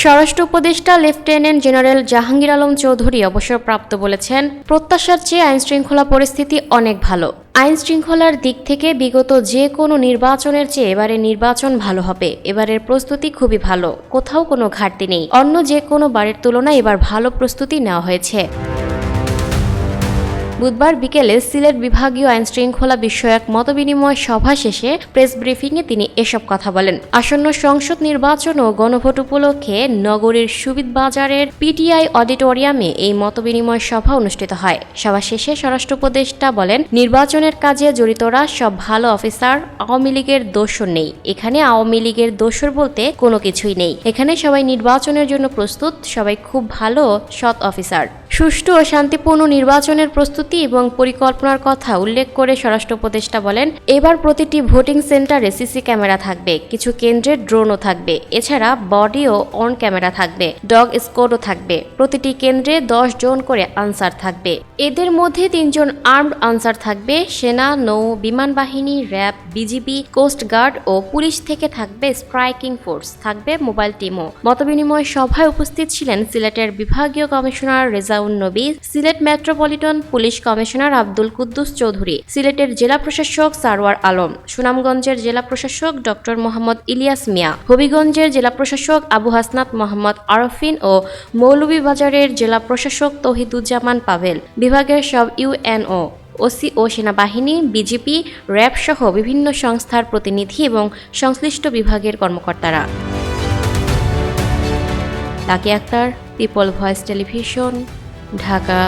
স্বরাষ্ট্র উপদেষ্টা lieutenant general Jahangir Alam Chowdhury অবসরপ্রাপ্ত বলেছেন, প্রত্যাশার চেয়ে আইনশৃঙ্খলা পরিস্থিতি অনেক ভালো। আইন শৃঙ্খলার দিক থেকে বিগত যে কোনো নির্বাচনের চেয়ে এবারের নির্বাচন ভালো হবে। এবারের প্রস্তুতি খুবই ভালো, কোথাও কোনো ঘাটতি নেই। অন্য যে কোনো বারের তুলনায় এবার ভালো প্রস্তুতি নেওয়া হয়েছে। বুধবার বিকেলে সিলেট বিভাগীয় আইনশৃঙ্খলা বিষয়ক মতবিনিময় সভা শেষে প্রেস ব্রিফিংয়ে তিনি এসব কথা বলেন। আসন্ন সংসদ নির্বাচন ও গণভোট উপলক্ষে নগরীর সুবিদ বাজারের পিটিআই অডিটোরিয়ামে এই মতবিনিময় সভা অনুষ্ঠিত হয়। সভা শেষে স্বরাষ্ট্র উপদেষ্টা বলেন, নির্বাচনের কাজে জড়িতরা সব ভালো অফিসার, আওয়ামী লীগের দোসর নেই। এখানে আওয়ামী লীগের দোসর বলতে কোনো কিছুই নেই। এখানে সবাই নির্বাচনের জন্য প্রস্তুত, সবাই খুব ভালো সৎ অফিসার। সুষ্ঠু ও শান্তিপূর্ণ নির্বাচনের প্রস্তুতি এবং পরিকল্পনার কথা উল্লেখ করে স্বরাষ্ট্র উপদেষ্টা বলেন, এবার প্রতিটি ভোটিং সেন্টারে সিসি ক্যামেরা থাকবে, কিছু কেন্দ্রে ড্রোনও থাকবে, এছাড়া বডি ও অন ক্যামেরা থাকবে, ডগ স্কোয়াডও থাকবে। প্রতিটি কেন্দ্রে 10 জন করে আনসার থাকবে। এদের মধ্যে 3 জন আর্মড আনসার থাকবে। সেনা, নৌ, বিমান বাহিনী, র্যাব, বিজিবি, কোস্ট গার্ড ও পুলিশ থেকে থাকবে স্ট্রাইকিং ফোর্স, থাকবে মোবাইল টিমও। মতবিনিময় সভায় উপস্থিত ছিলেন সিলেটের বিভাগীয় commissioner Rezaun Nabi, Sylhet metropolitan police commissioner Abdul Quddus Chowdhury, সিলেটের জেলা প্রশাসক সারওয়ার আলম, সুনামগঞ্জের জেলা প্রশাসক ডক্টর মোহাম্মদ ইলিয়াস মিয়া, হবিগঞ্জের জেলা প্রশাসক আবু হাসনাত মোহাম্মদ আরফিন ও মৌলভীবাজারের জেলা প্রশাসক তৌহিদুজ্জামান পাভেল, বিভাগের সব ইউএনও, ওসি ও সেনাবাহিনী, বিজিপি, র্যাব সহ বিভিন্ন সংস্থার প্রতিনিধি এবং সংশ্লিষ্ট বিভাগের কর্মকর্তারা। Lucky Akter, people voice television, Dhaka.